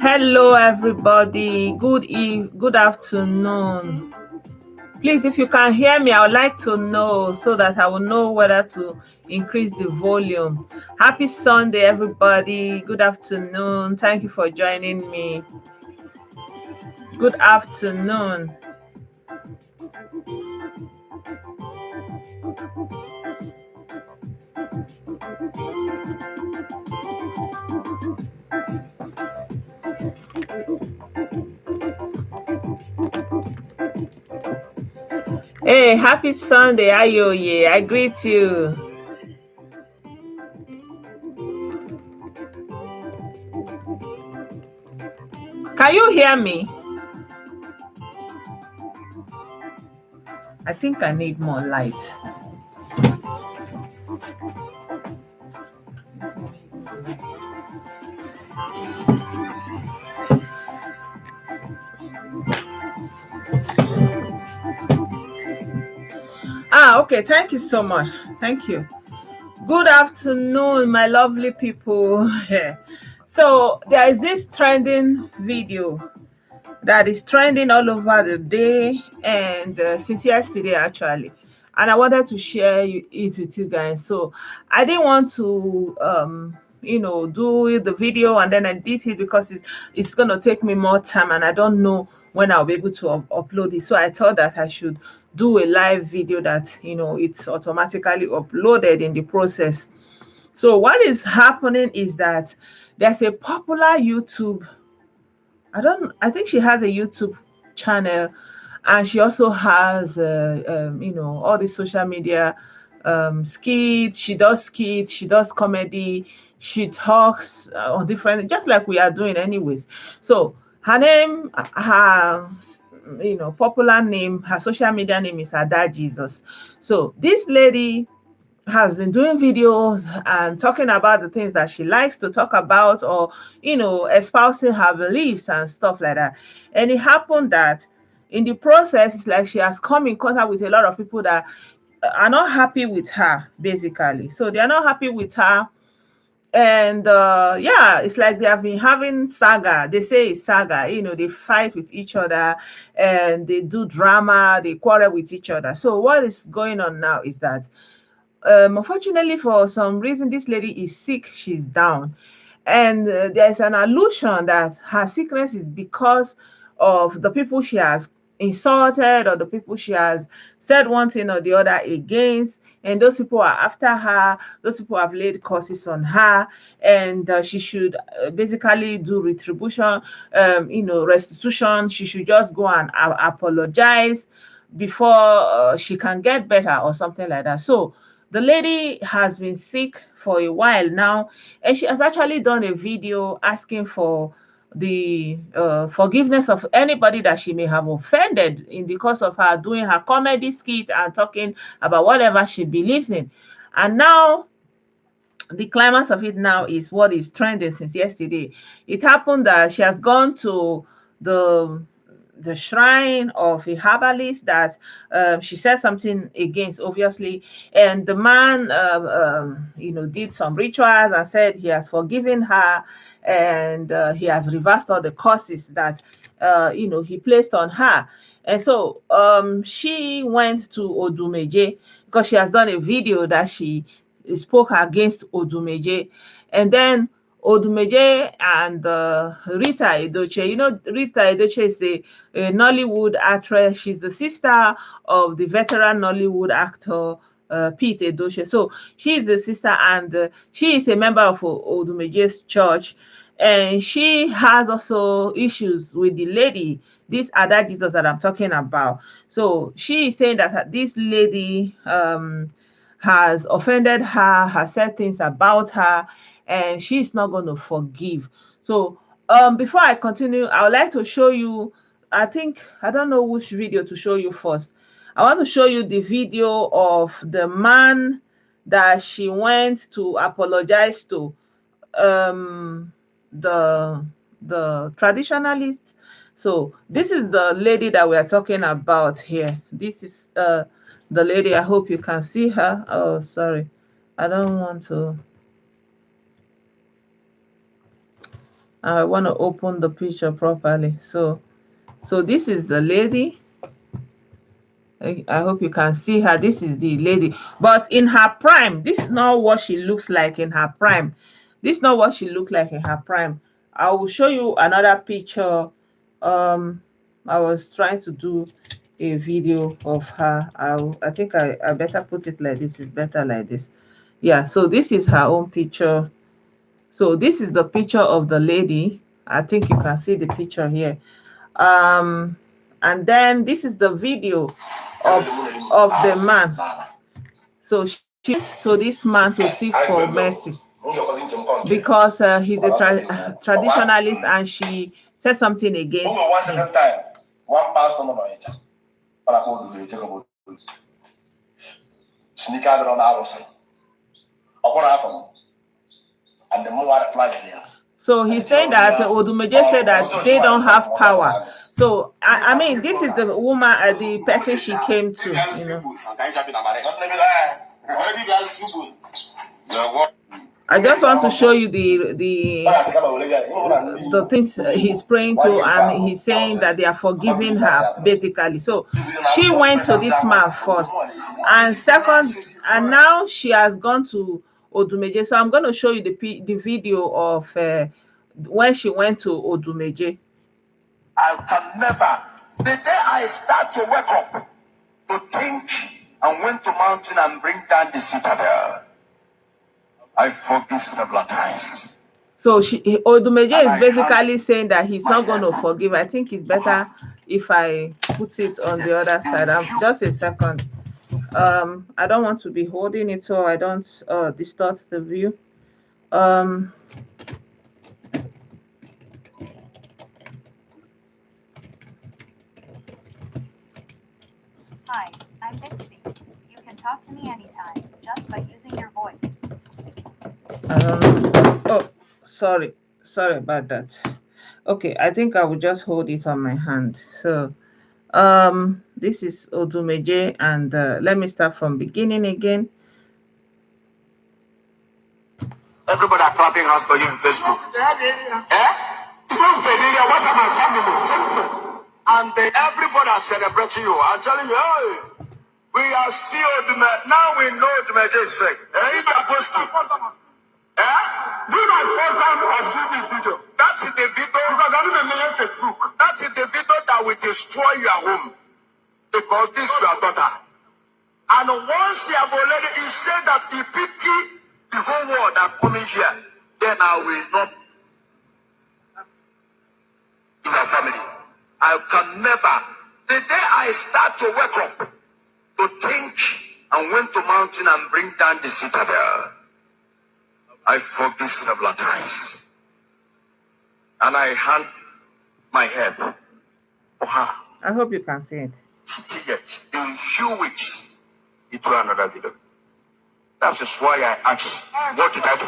Hello, everybody. Good afternoon. Please, if you can hear me, I would like to know so that I will know whether to increase the volume. Happy Sunday, everybody. Good afternoon. Thank you for joining me. Good afternoon. Hey, happy Sunday, Ayoye. I greet you. Can you hear me? I think I need more light. Okay. Thank you so much. Thank you. Good afternoon, my lovely people. So there is this trending video that is trending all over the day and since yesterday actually, and I wanted to share it with you guys. So I didn't want to do the video and then edit it because it's going to take me more time and I don't know when I'll be able to upload it. So I thought that I should do a live video that it's automatically uploaded in the process. So what is happening is that there's a popular YouTube, I think she has a YouTube channel, and she also has all the social media skits. She does comedy, she talks on different, just like we are doing anyways. So her name, her popular name, her social media name is Ada Jesus. So this lady has been doing videos and talking about the things that she likes to talk about, or espousing her beliefs and stuff like that. And it happened that in the process, it's like she has come in contact with a lot of people that are not happy with her, basically. So they are not happy with her, and yeah, it's like they have been having saga. They say it's saga. They fight with each other and they do drama, they quarrel with each other. So what is going on now is that unfortunately, for some reason, this lady is sick. She's down, and there's an allusion that her sickness is because of the people she has insulted or the people she has said one thing or the other against. And those people are after her. Those people have laid curses on her, and she should basically do retribution, restitution. She should just go and apologize before she can get better or something like that. So the lady has been sick for a while now, and she has actually done a video asking for the forgiveness of anybody that she may have offended in the course of her doing her comedy skit and talking about whatever she believes in. And now the climax of it now is what is trending since yesterday. It happened that she has gone to the shrine of a herbalist that she said something against, obviously, and the man did some rituals and said he has forgiven her, and he has reversed all the curses that he placed on her. And so she went to Odumeje because she has done a video that she spoke against Odumeje. And then Odumeje and Rita Edochie. Rita Edochie is a Nollywood actress. She's the sister of the veteran Nollywood actor Pete Edochie. So she is the sister, and she is a member of Odumeje's church. And she has also issues with the lady, this Ada Jesus that I'm talking about. So she is saying that this lady has offended her, has said things about her, and she's not going to forgive. So before I continue, I would like to show you, I don't know which video to show you first. I want to show you the video of the man that she went to apologize to, the traditionalist. So this is the lady that we are talking about here. This is the lady. I hope you can see her. Oh, sorry, I don't want to. I want to open the picture properly. So this is the lady. I hope you can see her. This is the lady, but in her prime. This is not what she looks like in her prime. This is not what she looked like in her prime. I will show you another picture. I was trying to do a video of her. I think I better put it like this. It's better like this. Yeah, so this is her own picture. So this is the picture of the lady. I think you can see the picture here. And then this is the video of the man. So she went to this man to seek for mercy because he's a traditionalist, and she said something against him. So he's saying that Odumeje said that they don't have power. So I mean, this is the woman, the person she came to, you know. I just want to show you the things he's praying to, and he's saying that they are forgiving her, basically. So she went to this man first, and second, and now she has gone to Odumeje. So I'm going to show you the video of when she went to Odumeje. I can never. The day I start to wake up, to think and went to mountain and bring down the citadel, I forgive several times. So Odumeje is basically saying that he's not going to forgive. I think it's better if I put it on the other side. Just a second. I don't want to be holding it so I don't distort the view. Hi, I'm Bixby. You can talk to me anytime, just by using your voice. I don't know. Oh, sorry about that. Okay, I think I will just hold it on my hand. So this is Odumeje, and let me start from beginning again. Everybody are clapping hands for you in Facebook. And everybody are celebrating you. I'm telling you, hey, we are seeing Odumeje. Now we know Odumeje is fake. Do you know first time I've seen this video? That is the video. Because I don't know Facebook. That is the video that will destroy your home. Because this is your daughter. And once you have already, he said that he pity the whole world that coming here, then I will not in my family. I can never. The day I start to wake up, to think and went to mountain and bring down the citadel, I forgive several times. And I hand my head for her. I hope you can see it. Still yet, in few weeks, it will another video. That is why I asked, what did I do?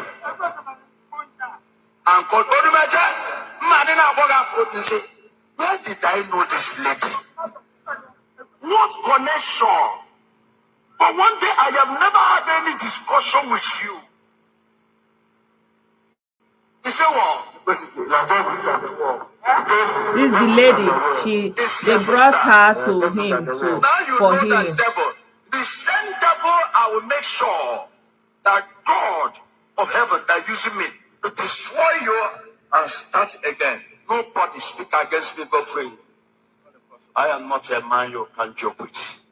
And called Odumeje, where did I know this lady? What connection? But one day I have never had any discussion with you. He said, well, this is the lady. They brought her to him for healing. The same devil, I will make sure that God of heaven that using me to destroy you and start again. Nobody speak against me, but free. I am not a man you can joke with.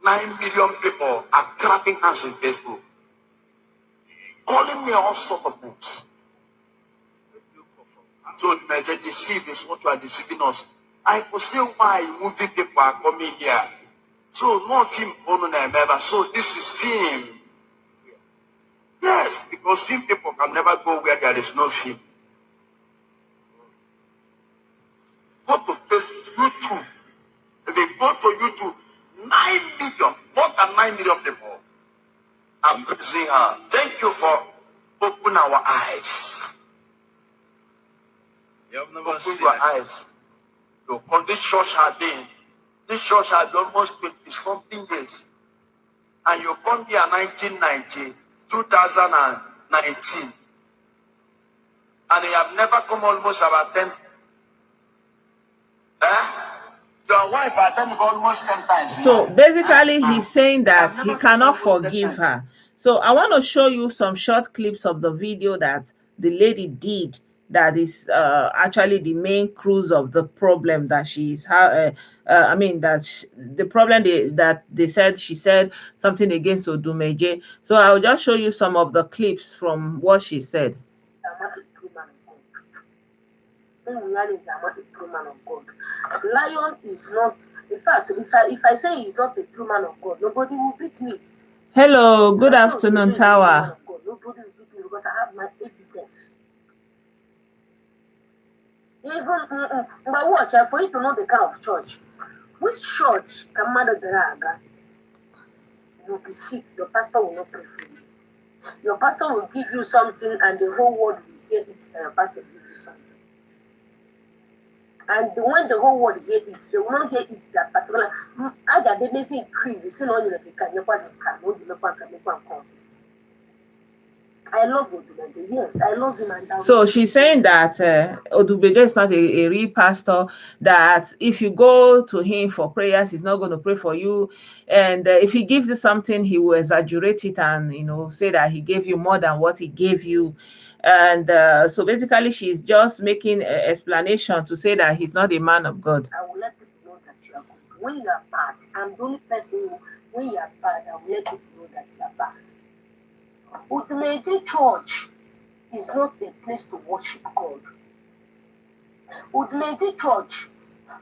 9 million people are clapping hands in Facebook, calling me all sorts of names. So the major deceive is what you are deceiving us. I could say why movie people are coming here. So no film on never. So this is film. Yes, because film people can never go where there is no film. Go to Facebook. YouTube, if they go to YouTube, 9 million, more than 9 million people are praising her. Thank you for opening our eyes. Open your eyes. Because this church has been almost 20-something years. And you come here 1990, 2019. And you have never come almost about 10. Your wife attended almost 10 times. So basically, he's saying that he cannot forgive her. So I want to show you some short clips of the video that the lady did. That is actually the main cause of the problem that she's I mean the problem that they said she said something against Odumeje. So I'll just show you some of the clips from what she said. Lion is not, in fact, if I say he's not a true man of God, nobody will beat me. Hello, good afternoon, Tower. Nobody will beat me because I have my evidence. Even but watch, for you to know the kind of church. Which church can Mother Draga? You'll be sick, your pastor will not pray for you. Your pastor will give you something and the whole world will hear it that your pastor gives you something. And when the whole world hear it, they will not hear it that particular. Either they may say increase, it's not only I love Odumeje, yes, I love him. And so she's saying that Odumeje is not a real pastor, that if you go to him for prayers, he's not going to pray for you. And if he gives you something, he will exaggerate it and, say that he gave you more than what he gave you. And so basically, she's just making an explanation to say that he's not a man of God. I will let people know that you are good. When you are bad, I'm the only person when you are bad, I will let people know that you are bad. Odumeje Church is not a place to worship God. Odumeje Church,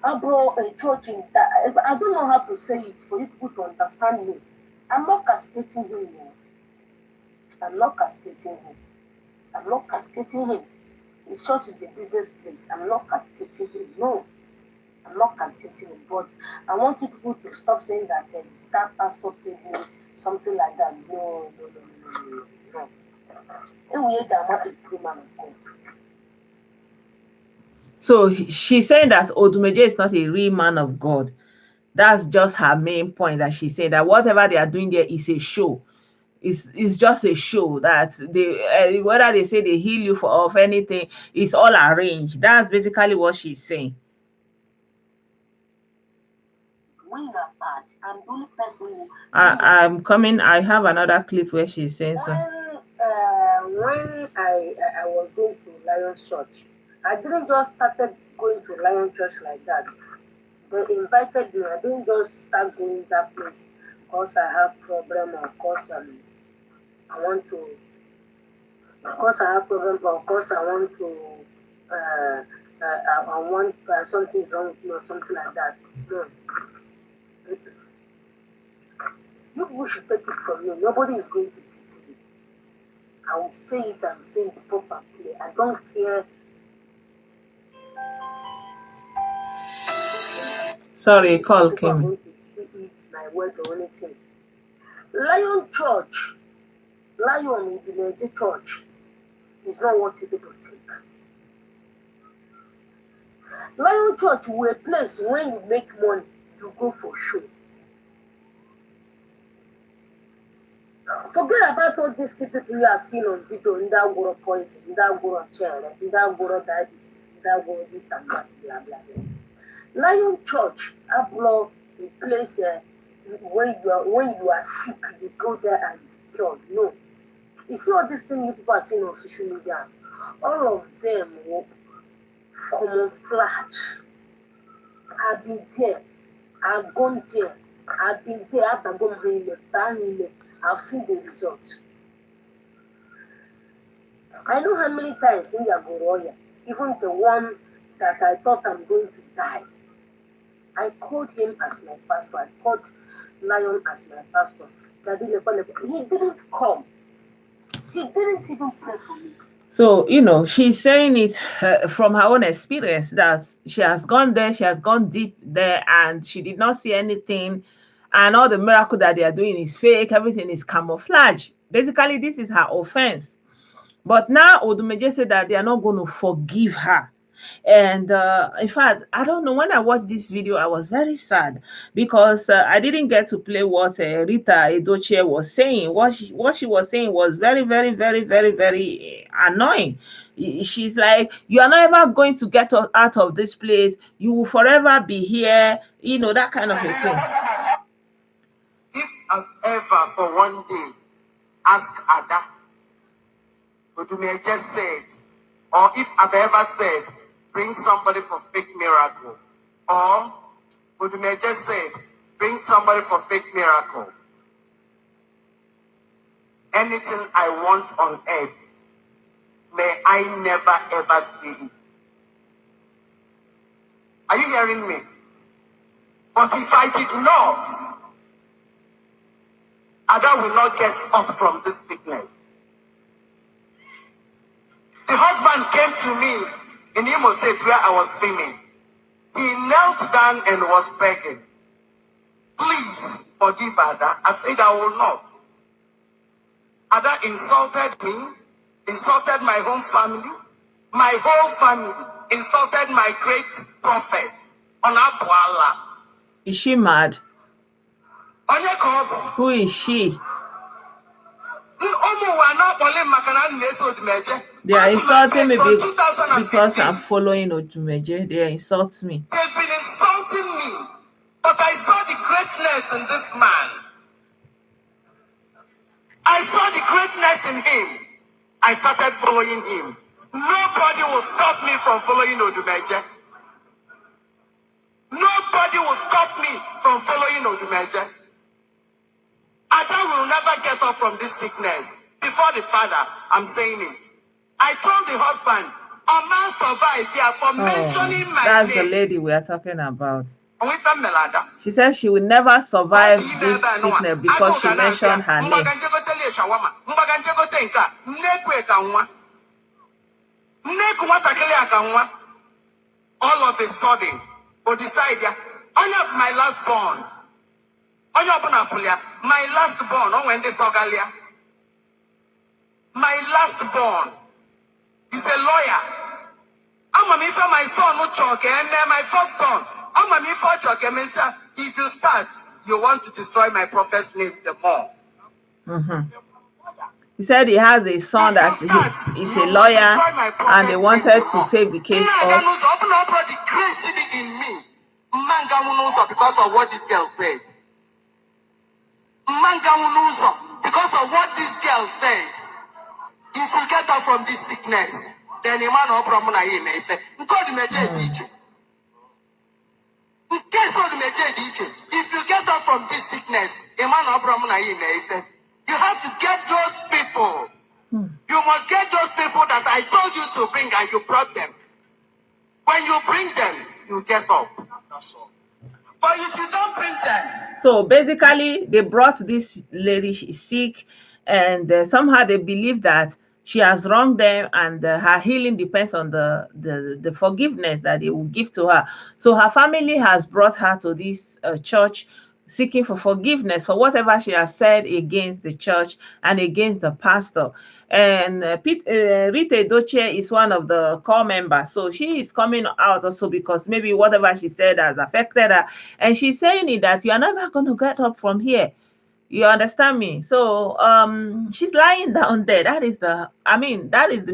I brought a church in that. I don't know how to say it for you people to understand me. I'm not castrating him. I'm not castrating him. I'm not castrating him. His church is a business place. I'm not castrating him. No, I'm not castrating him. But I want you people to stop saying that that pastor paid him something like that. No. So she's saying that Odumeje is not a real man of God. That's just her main point, that she's saying that whatever they are doing there is a show. It's just a show, that they whether they say they heal you of anything, it's all arranged. That's basically what she's saying. When you are bad, I'm the only person. I'm coming. I have another clip where she's saying so. When I was going to Lion Church, I didn't just started going to Lion Church like that. They invited me. I didn't just start going that place because I have problem or because I want to. Because I have problem or because I want to. I want something wrong, something like that. No. You people should take it from me. Nobody is going to beat me. I will say it and say it properly. I don't care. Sorry, call People are came. going to see it, my word or anything. Lion Church, Lion Odumeje Church is not what you people think. Lion Church will a place when you make money, you go for show. Forget about all these people you are seeing on video, in that world of poison, in that world of chair, in that world of diabetes, in that world of this and that, blah, blah, blah. Lion Church, Ablo, a place when you are sick, you go there and be cured. No. You see all these things you people are seeing on social media, all of them will camouflage. I've been there, I've gone there, I've been there, I've seen the results. I know how many times in Yagoroya, even the one that I thought I'm going to die, I called him as my pastor. I called Lion as my pastor. He didn't come. He didn't even pray for me. So, she's saying it from her own experience that she has gone there, she has gone deep there, and she did not see anything. And all the miracle that they are doing is fake, everything is camouflage. Basically, this is her offense. But now Odumeje said that they are not going to forgive her. And in fact, I don't know, when I watched this video, I was very sad because I didn't get to play what Rita Edochie was saying. What she was saying was very, very, very, very, very annoying. She's like, you are not ever going to get out of this place. You will forever be here. That kind of a thing. If I've ever for one day asked Ada, Odumeje said, or if I've ever said, bring somebody for fake miracle, or Odumeje said, bring somebody for fake miracle, anything I want on earth, may I never ever see it. Are you hearing me? But if I did not, Ada will not get up from this sickness. The husband came to me in Imo State where I was filming. He knelt down and was begging, please forgive Ada. I said, I will not. Ada insulted me, insulted my home family, my whole family, insulted my great prophet. Is she mad? Onye ka ọ bụ? Who is she? They are insulting me because I'm following Odumeje. They insult me. They've been insulting me, but I saw the greatness in this man. I saw the greatness in him. I started following him. Nobody will stop me from following Odumeje. Nobody will stop me from following Odumeje. Ada will never get up from this sickness. Before the father, I'm saying it. I told the husband, a man survived here for mentioning my that's name. That's the lady we are talking about. And we found Melada. She said she will never survive this sickness because she mentioned her name. All of a sudden, or decide, my last born. My last born, when they saw Galia. My last born is a lawyer. I'm my son, no choke, and my first son. I'm if you start, you want to destroy my prophet's name the more. He said he has a son that is a lawyer, and they wanted to take the case off. Because of what this girl said. Because of what this girl said. If you get out from this sickness, then a man or problem if you get out from this sickness, a man or problem you have to get those people. You must get those people that I told you to bring, and you brought them. When you bring them, you get up. That's all. But if you don't bring them. So basically, they brought this lady, she's sick, and somehow they believe that she has wronged them, and her healing depends on the forgiveness that they will give to her. So her family has brought her to this church, seeking for forgiveness for whatever she has said against the church and against the pastor. And Rita Edochie is one of the core members. So she is coming out also because maybe whatever she said has affected her. And she's saying it that you are never going to get up from here. You understand me? So she's lying down there. That is the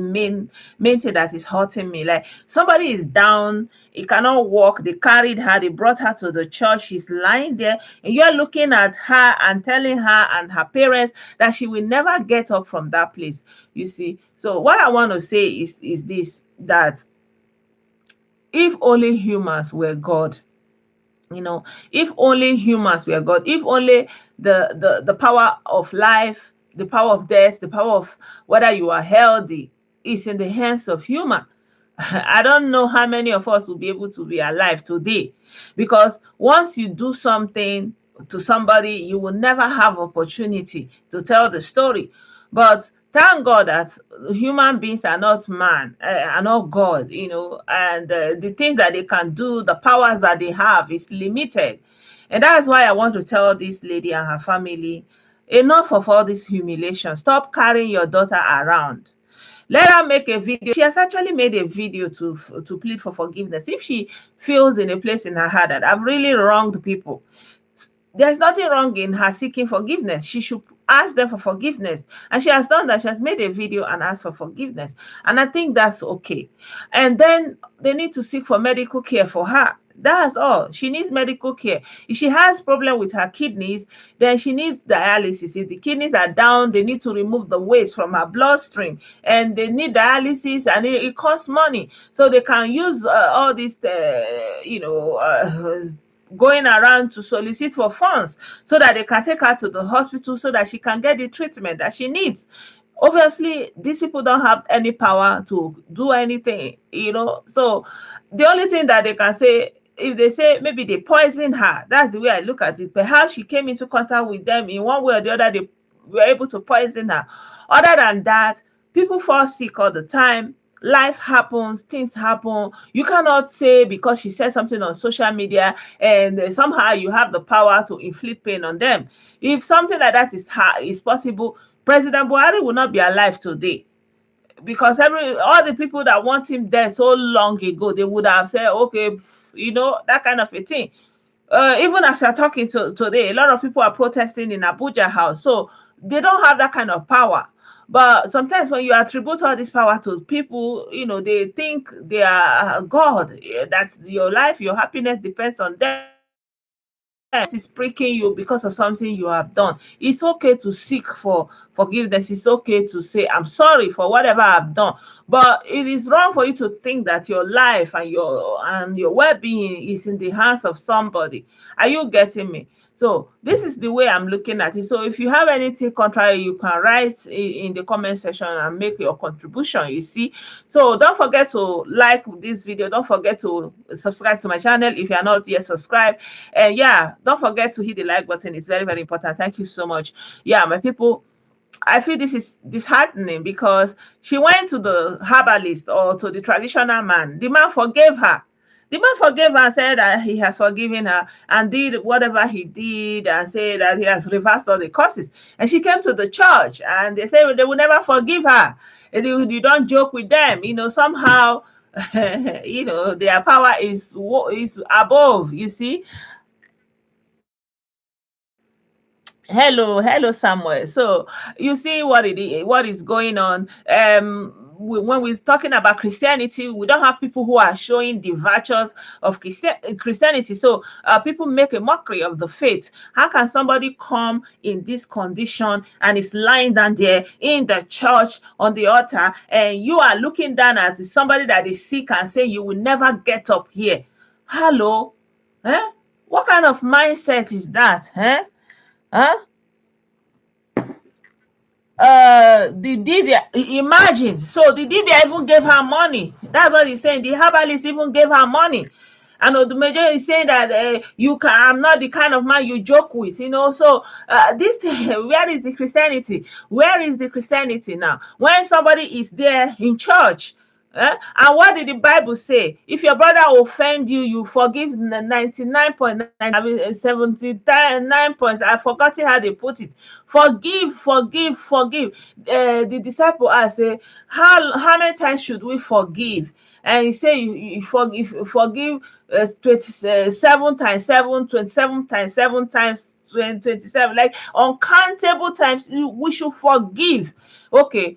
main thing that is hurting me. Like, somebody is down, he cannot walk, they carried her, they brought her to the church, she's lying there, and you're looking at her and telling her and her parents that she will never get up from that place. You see? So what I want to say is this, that if only humans were God, if only humans were God, if only the power of life, the power of death, the power of whether you are healthy is in the hands of human, I don't know how many of us will be able to be alive today. Because once you do something to somebody, you will never have opportunity to tell the story. But Thank God that human beings are not man, are not God, and the things that they can do, the powers that they have is limited. And that's why I want to tell this lady and her family, enough of all this humiliation. Stop carrying your daughter around. Let her make a video. She has actually made a video to plead for forgiveness. If she feels in a place in her heart that I've really wronged people, there's nothing wrong in her seeking forgiveness. She should ask them for forgiveness. And she has done that. She has made a video and asked for forgiveness. And I think that's okay. And then they need to seek for medical care for her. That's all. She needs medical care. If she has problem with her kidneys, then she needs dialysis. If the kidneys are down, they need to remove the waste from her bloodstream. And they need dialysis, and it costs money. So they can use all these, going around to solicit for funds so that they can take her to the hospital so that she can get the treatment that she needs. Obviously, these people don't have any power to do anything. So the only thing that they can say, if they say maybe they poisoned her, that's the way I look at it. Perhaps she came into contact with them in one way or the other, they were able to poison her. Other than that, people fall sick all the time. Life happens, things happen. You cannot say because she said something on social media and somehow you have the power to inflict pain on them. If something like that is possible, President Buhari will not be alive today, because all the people that want him there so long ago, they would have said, okay, that kind of a thing. Even as you're talking today, a lot of people are protesting in Abuja House. So they don't have that kind of power. But sometimes when you attribute all this power to people, they think they are God, that your life, your happiness depends on them. Is pricking you because of something you have done. It's okay to seek for forgiveness. It's okay to say, I'm sorry for whatever I've done. But it is wrong for you to think that your life and your well-being is in the hands of somebody. Are you getting me? So this is the way I'm looking at it. So if you have anything contrary, you can write in the comment section and make your contribution, you see. So don't forget to like this video. Don't forget to subscribe to my channel if you are not yet subscribed. And yeah, don't forget to hit the like button. It's very, very important. Thank you so much. Yeah, my people, I feel this is disheartening because she went to the herbalist or to the traditional man. The man forgave her. The man forgave her and said that he has forgiven her and did whatever he did and said that he has reversed all the curses. And she came to the church and they said they will never forgive her. You don't joke with them. Somehow, their power is above, you see. Hello, Samuel. So you see what is going on. When we're talking about Christianity, we don't have people who are showing the virtues of Christianity. So people make a mockery of the faith. How can somebody come in this condition and is lying down there in the church on the altar, and you are looking down at somebody that is sick and say you will never get up here? Hello, eh? What kind of mindset is that, eh? Huh? The Divya, imagine. So the Divya even gave her money. That's what he's saying. The herbalist even gave her money. And Odumeje is saying that I'm not the kind of man you joke with, So this thing, where is the Christianity? Where is the Christianity now? When somebody is there in church, and what did the Bible say? If your brother offend you, you forgive 99.9, points. I forgot how they put it. Forgive, forgive, forgive. The disciple asked, say, how many times should we forgive? And he said, you forgive 27 times 7, 27 times 7 times 27, like uncountable times we should forgive. Okay.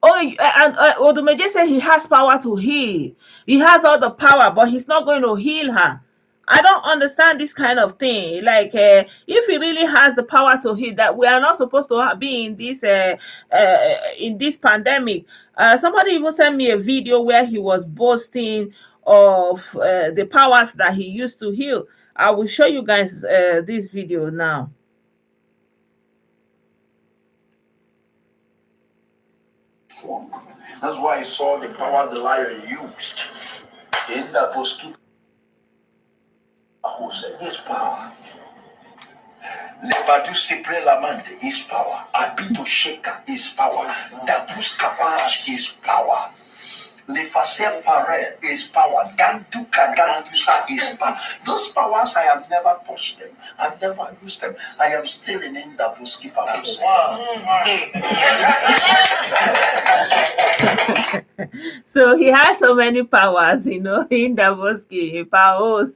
Oh, and Odumeje said he has power to heal. He has all the power, but he's not going to heal her. I don't understand this kind of thing. Like, if he really has the power to heal, that we are not supposed to be in this pandemic. Somebody even sent me a video where he was boasting of the powers that he used to heal. I will show you guys this video now. That's why I saw the power the lion used in that mosquito. Who said this power? Let Abadu Sipre Lamande is power. Abido Sheka is power. Dabus Kapash is power. Lefase Fare is power. Ganduka Gandusa is power. Those powers, I have never touched them. I've never used them. I am still in Indabuski Pabus. So he has so many powers, in Davoski, Paos,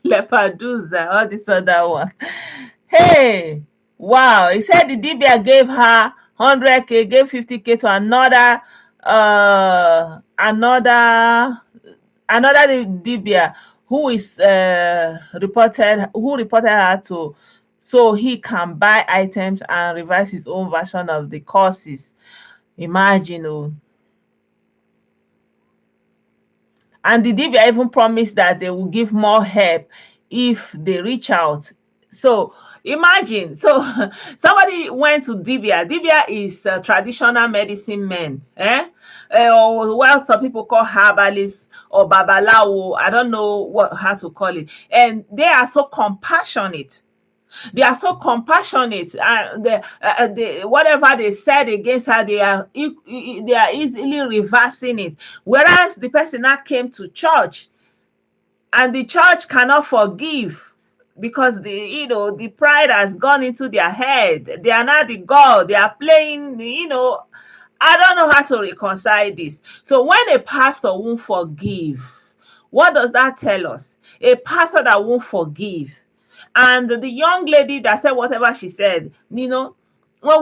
Lepaduza, all this other one. Hey, wow. He said the Dibia gave her 100K, gave 50K to another Dibia who is reported her to, so he can buy items and revise his own version of the courses. Imagine, oh. And the Dibia even promised that they will give more help if they reach out. So imagine, so somebody went to Dibia. Dibia is traditional medicine men, or well, some people call herbalists or babalawo. I don't know how to call it. And they are so compassionate. They are so compassionate, and whatever they said against her, they are easily reversing it. Whereas the person that came to church, and the church cannot forgive, because the pride has gone into their head. They are not the God. They are playing. I don't know how to reconcile this. So when a pastor won't forgive, what does that tell us? A pastor that won't forgive. And the young lady that said whatever she said, well,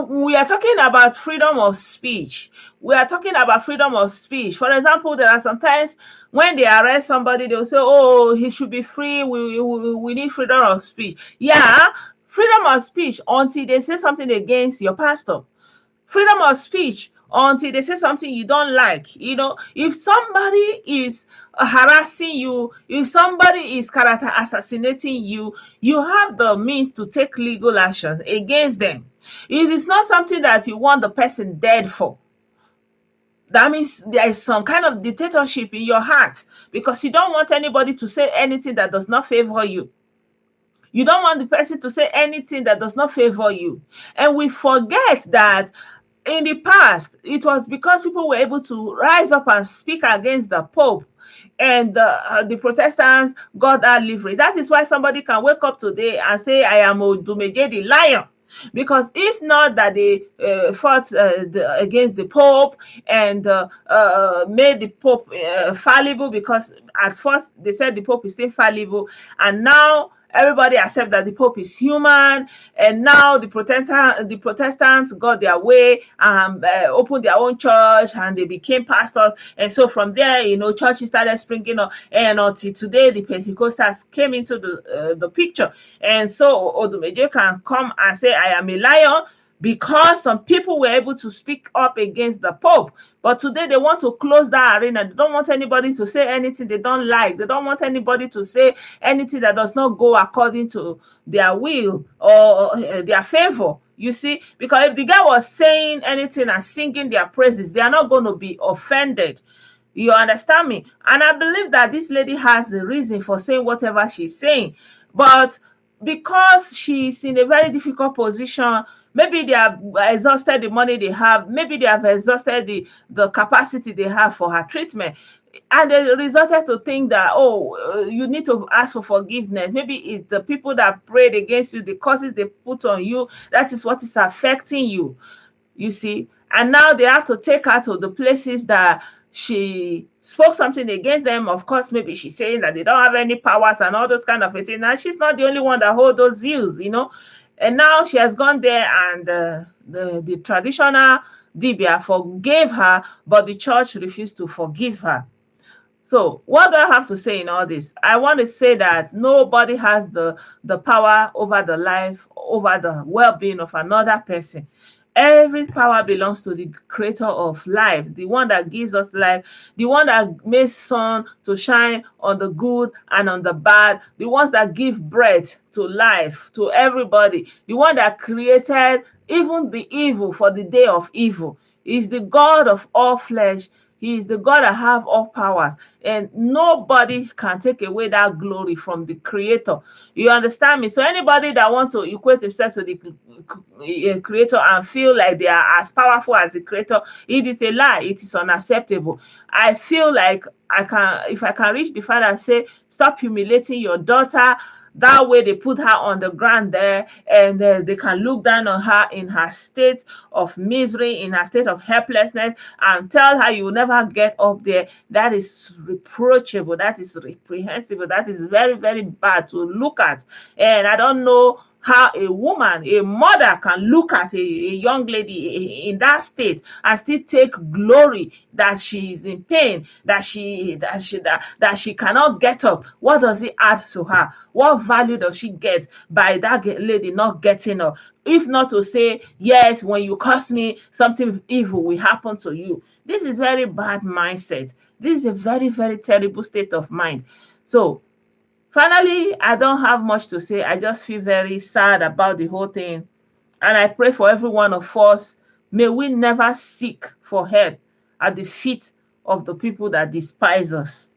we are talking about freedom of speech. We are talking about freedom of speech. For example, there are sometimes when they arrest somebody, they'll say, oh, he should be free. We need freedom of speech. Yeah, freedom of speech until they say something against your pastor. Freedom of speech until they say something you don't like. If somebody is harassing you, if somebody is character assassinating you, you have the means to take legal action against them. It is not something that you want the person dead for. That means there is some kind of dictatorship in your heart, because you don't want anybody to say anything that does not favor you. You don't want the person to say anything that does not favor you. And we forget that in the past, it was because people were able to rise up and speak against the Pope, and the Protestants got that livery. That is why somebody can wake up today and say, I am Odumeje the lion. Because if not that they fought against the Pope and made the Pope fallible, because at first they said the Pope is infallible, and now everybody accept that the Pope is human, and now the Protestants got their way and opened their own church, and they became pastors, and so from there, churches started springing up, and until today, the Pentecostals came into the picture, and so Odumeje can come and say, I am a lion, because some people were able to speak up against the Pope. But today they want to close that arena. They don't want anybody to say anything they don't like. They don't want anybody to say anything that does not go according to their will or their favor. You see, because if the guy was saying anything and singing their praises, they are not going to be offended. You understand me? And I believe that this lady has the reason for saying whatever she's saying. But because she's in a very difficult position, maybe they have exhausted the money they have, maybe they have exhausted the capacity they have for her treatment, and they resorted to think that, you need to ask for forgiveness. Maybe it's the people that prayed against you, the curses they put on you, that is what is affecting you. You see, and now they have to take her to the places that she spoke something against them. Of course, maybe she's saying that they don't have any powers and all those kind of things. Now she's not the only one that hold those views, And now she has gone there, and the traditional Dibia forgave her, but the church refused to forgive her. So what do I have to say in all this? I want to say that nobody has the power over the life, over the well-being of another person. Every power belongs to the creator of life, the one that gives us life, the one that makes sun to shine on the good and on the bad, the ones that give breath to life, to everybody, the one that created even the evil for the day of evil. He is the God of all flesh. He is the God that have all powers, and nobody can take away that glory from the Creator. You understand me? So anybody that want to equate himself to the Creator and feel like they are as powerful as the Creator, it is a lie. It is unacceptable. I feel like if I can reach the Father and say, stop humiliating your daughter. That way they put her on the ground there, and they can look down on her in her state of misery, in her state of helplessness, and tell her you will never get up there. That is reproachable. That is reprehensible. That is very, very bad to look at. And I don't know how a woman, a mother, can look at a young lady in that state and still take glory that she is in pain, that she cannot get up. What does it add to her? What value does she get by that lady not getting up? If not to say, yes, when you curse me, something evil will happen to you. This is very bad mindset. This is a very, very terrible state of mind. So finally, I don't have much to say. I just feel very sad about the whole thing. And I pray for every one of us. May we never seek for help at the feet of the people that despise us.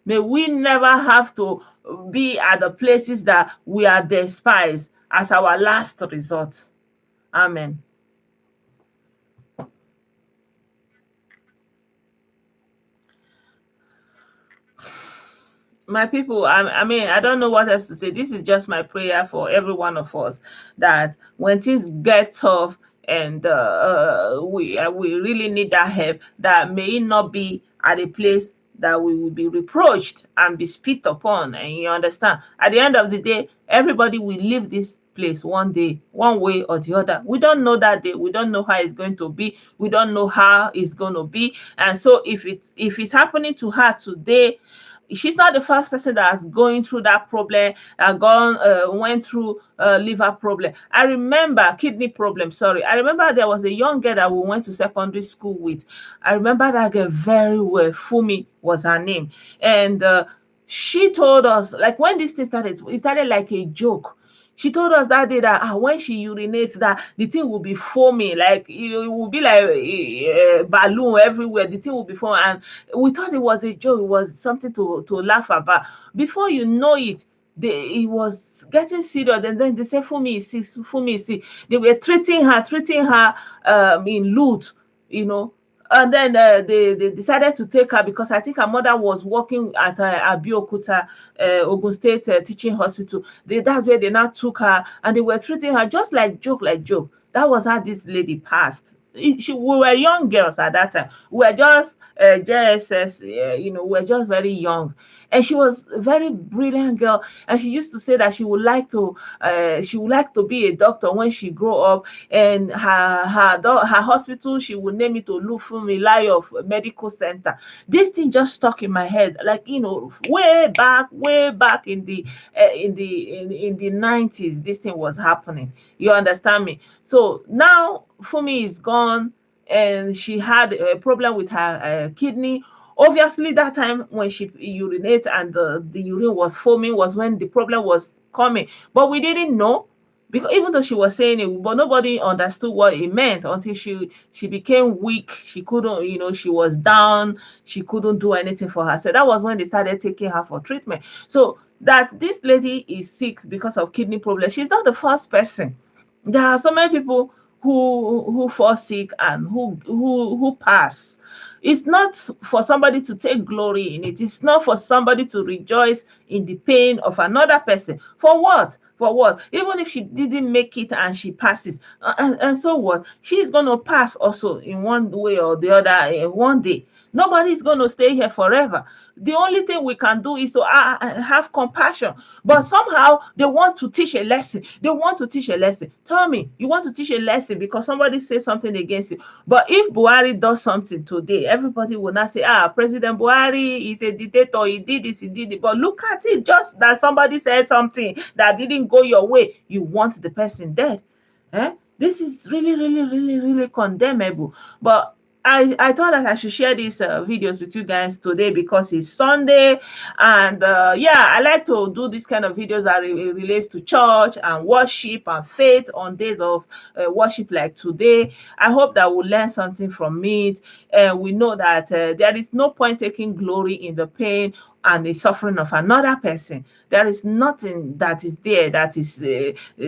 May we never have to be at the places that we are despised as our last resort. Amen. My people, I mean, I don't know what else to say. This is just my prayer for every one of us, that when things get tough and we really need that help, that may it not be at a place that we will be reproached and be spit upon. And you understand, at the end of the day, everybody will leave this place one day, one way or the other. We don't know that day. We don't know how it's going to be. We don't know how it's going to be. And so if it's happening to her today, she's not the first person that's going through that problem, went through liver problem. I remember kidney problem. Sorry, I remember there was a young girl that we went to secondary school with. I remember that girl very well. Fumi was her name, and she told us, like, when this thing started, it started like a joke. She told us that day that when she urinates, that the thing will be foaming, like it will be like a balloon everywhere. The thing will be foaming, and we thought it was a joke. It was something to laugh about. Before you know it, it was getting serious, and then they said, Fumi is sick, Fumi is sick. They were treating her in Lut, you know. And then they decided to take her because I think her mother was working at Abeokuta, Ogun State Teaching Hospital. That's where they now took her, and they were treating her just like joke, like joke. That was how this lady passed. We were young girls at that time. We were just JSS, we were just very young. And she was a very brilliant girl. And she used to say that she would like to be a doctor when she grew up. And her hospital, she would name it Olufumi of Medical Center. This thing just stuck in my head, like, way back in the 90s, this thing was happening. You understand me? So now Fumi is gone, and she had a problem with her kidney. Obviously, that time when she urinates and the urine was foaming was when the problem was coming. But we didn't know, because even though she was saying it, but nobody understood what it meant until she became weak. She couldn't, she was down. She couldn't do anything for herself. That was when they started taking her for treatment. So that this lady is sick because of kidney problems. She's not the first person. There are so many people who fall sick and who pass. It's not for somebody to take glory in it. It's not for somebody to rejoice in the pain of another person. For what? For what? Even if she didn't make it and she passes, and so what? She's going to pass also in one way or the other one day. Nobody's going to stay here forever. The only thing we can do is to have compassion. But somehow they want to teach a lesson. They want to teach a lesson. Tell me, you want to teach a lesson because somebody says something against you. But if Buhari does something today, everybody will not say, President Buhari is a dictator. He did this, he did it. But look at it, just that somebody said something that didn't go your way, you want the person dead. This is really, really, really, really condemnable. But I thought that I should share these videos with you guys today because it's Sunday, and yeah, I like to do this kind of videos that relates to church and worship and faith on days of worship like today. I hope that we'll learn something from it, and we know that there is no point taking glory in the pain and the suffering of another person. There is nothing that is there that is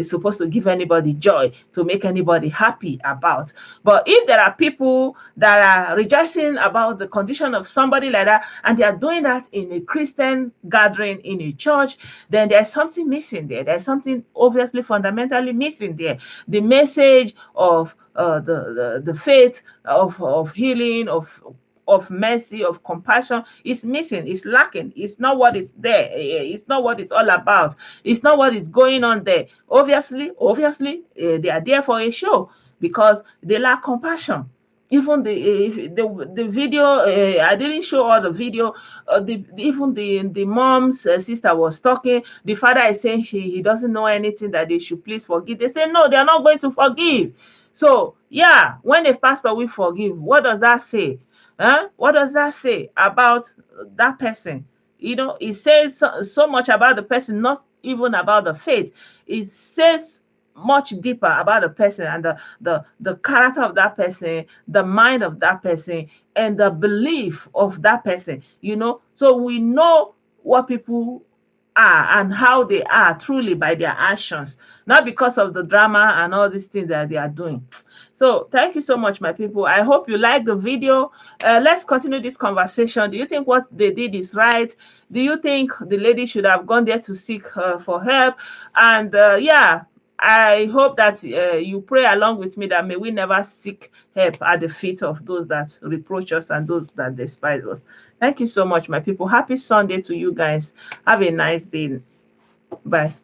supposed to give anybody joy, to make anybody happy about. But if there are people that are rejoicing about the condition of somebody like that, and they are doing that in a Christian gathering in a church, then there's something missing there. There's something obviously fundamentally missing there. The message of the faith of healing, of mercy, of compassion is missing, is lacking. It's not what is there. It's not what it's all about. It's not what is going on there. Obviously, they are there for a show because they lack compassion. Even the video, I didn't show all the video. Even the mom's sister was talking. The father is saying he doesn't know anything, that they should please forgive. They say no, they are not going to forgive. So yeah, when a pastor will forgive, what does that say? Huh? What does that say about that person? It says so much about the person, not even about the faith. It says much deeper about the person and the character of that person, the mind of that person, and the belief of that person. So we know what people are and how they are truly by their actions, not because of the drama and all these things that they are doing. So thank you so much, my people. I hope you like the video. Let's continue this conversation. Do you think what they did is right? Do you think the lady should have gone there to seek for help? And yeah, I hope that you pray along with me that may we never seek help at the feet of those that reproach us and those that despise us. Thank you so much, my people. Happy Sunday to you guys. Have a nice day. Bye.